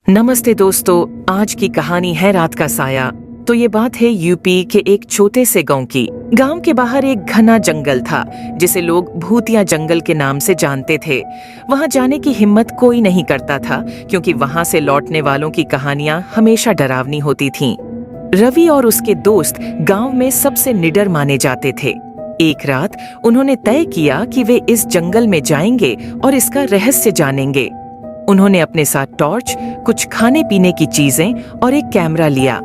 नमस्ते दोस्तों, आज की कहानी है रात का साया। तो ये बात है यूपी के एक छोटे से गांव की। गांव के बाहर एक घना जंगल था जिसे लोग भूतिया जंगल के नाम से जानते थे। वहां जाने की हिम्मत कोई नहीं करता था क्योंकि वहां से लौटने वालों की कहानियां हमेशा डरावनी होती थीं। रवि और उसके दोस्त गांव में सबसे निडर माने जाते थे। एक रात उन्होंने तय किया कि वे इस जंगल में जाएंगे और इसका रहस्य जानेंगे। उन्होंने अपने साथ टॉर्च, कुछ खाने पीने की चीजें और एक कैमरा लिया।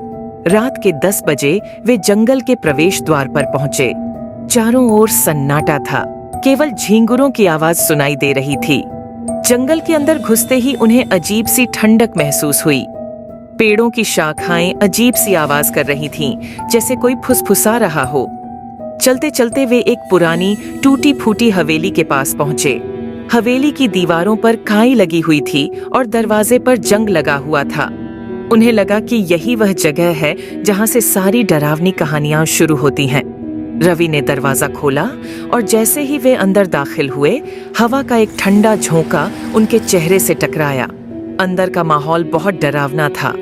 रात के 10 बजे वे जंगल के प्रवेश द्वार पर पहुंचे। चारों ओर सन्नाटा था, केवल झींगुरों की आवाज सुनाई दे रही थी। जंगल के अंदर घुसते ही उन्हें अजीब सी ठंडक महसूस हुई। पेड़ों की शाखाएं अजीब सी आवाज कर रही थीं, जैसे कोई फुसफुसा रहा हो। चलते चलते वे एक पुरानी टूटी फूटी हवेली के पास पहुंचे। हवेली की दीवारों पर काई लगी हुई थी और दरवाजे पर जंग लगा हुआ था। उन्हें लगा कि यही वह जगह है जहां से सारी डरावनी कहानियां शुरू होती हैं। रवि ने दरवाजा खोला और जैसे ही वे अंदर दाखिल हुए, हवा का एक ठंडा झोंका उनके चेहरे से टकराया। अंदर का माहौल बहुत डरावना था।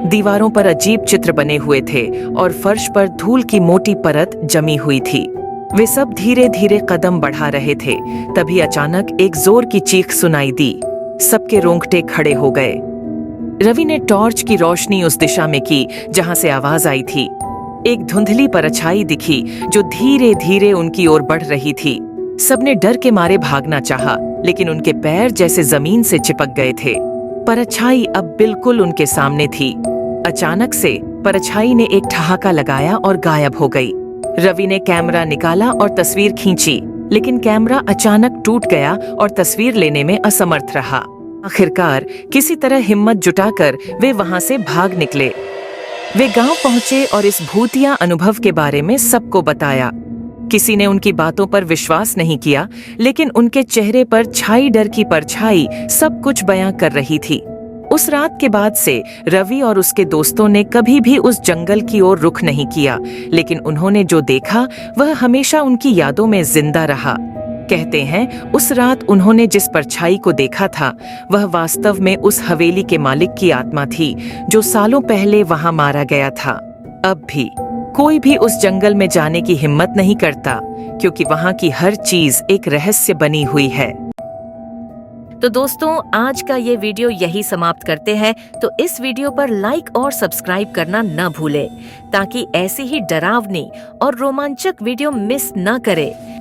दीवारों पर अजीब चित्र बने हुए थे और फर्श पर धूल की मोटी परत जमी हुई थी। वे सब धीरे धीरे कदम बढ़ा रहे थे। तभी अचानक एक जोर की चीख सुनाई दी। सबके रोंगटे खड़े हो गए। रवि ने टॉर्च की रोशनी उस दिशा में की जहां से आवाज आई थी। एक धुंधली परछाई दिखी जो धीरे धीरे उनकी ओर बढ़ रही थी। सबने डर के मारे भागना चाहा, लेकिन उनके पैर जैसे जमीन से चिपक गए थे। परछाई अब बिल्कुल उनके सामने थी। अचानक से परछाई ने एक ठहाका लगाया और गायब हो गई। रवि ने कैमरा निकाला और तस्वीर खींची, लेकिन कैमरा अचानक टूट गया और तस्वीर लेने में असमर्थ रहा। आखिरकार किसी तरह हिम्मत जुटाकर वे वहां से भाग निकले। वे गांव पहुंचे और इस भूतिया अनुभव के बारे में सबको बताया। किसी ने उनकी बातों पर विश्वास नहीं किया, लेकिन उनके चेहरे पर छाई डर की परछाई सब कुछ बयां कर रही थी। उस रात के बाद से रवि और उसके दोस्तों ने कभी भी उस जंगल की ओर रुख नहीं किया, लेकिन उन्होंने जो देखा वह हमेशा उनकी यादों में जिंदा रहा। कहते हैं उस रात उन्होंने जिस परछाई को देखा था वह वास्तव में उस हवेली के मालिक की आत्मा थी जो सालों पहले वहां मारा गया था। अब भी कोई भी उस जंगल में जाने की हिम्मत नहीं करता क्योंकि वहां की हर चीज एक रहस्य बनी हुई है। तो दोस्तों, आज का ये वीडियो यही समाप्त करते हैं। तो इस वीडियो पर लाइक और सब्सक्राइब करना न भूलें ताकि ऐसी ही डरावनी और रोमांचक वीडियो मिस न करें।